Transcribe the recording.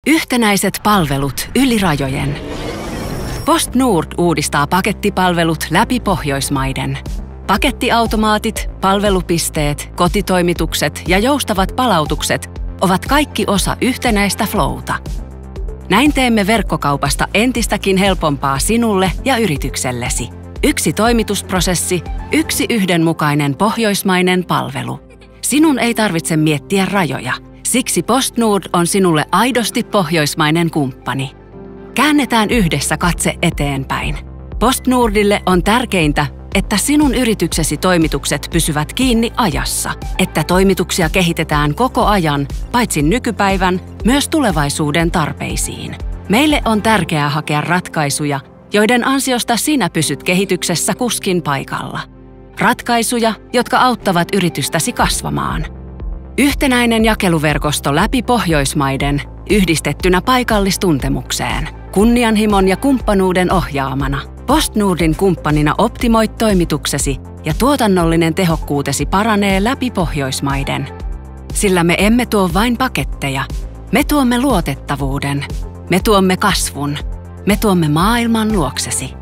Yhtenäiset palvelut yli rajojen. PostNord uudistaa pakettipalvelut läpi Pohjoismaiden. Pakettiautomaatit, palvelupisteet, kotitoimitukset ja joustavat palautukset ovat kaikki osa yhtenäistä flowta. Näin teemme verkkokaupasta entistäkin helpompaa sinulle ja yrityksellesi. Yksi toimitusprosessi, yksi yhdenmukainen pohjoismainen palvelu. Sinun ei tarvitse miettiä rajoja. Siksi PostNord on sinulle aidosti pohjoismainen kumppani. Käännetään yhdessä katse eteenpäin. PostNordille on tärkeintä, että sinun yrityksesi toimitukset pysyvät kiinni ajassa, että toimituksia kehitetään koko ajan, paitsi nykypäivän, myös tulevaisuuden tarpeisiin. Meille on tärkeää hakea ratkaisuja, joiden ansiosta sinä pysyt kehityksessä kuskin paikalla. Ratkaisuja, jotka auttavat yritystäsi kasvamaan. Yhtenäinen jakeluverkosto läpi Pohjoismaiden, yhdistettynä paikallistuntemukseen. Kunnianhimon ja kumppanuuden ohjaamana. PostNordin kumppanina optimoit toimituksesi ja tuotannollinen tehokkuutesi paranee läpi Pohjoismaiden. Sillä me emme tuo vain paketteja. Me tuomme luotettavuuden. Me tuomme kasvun. Me tuomme maailman luoksesi.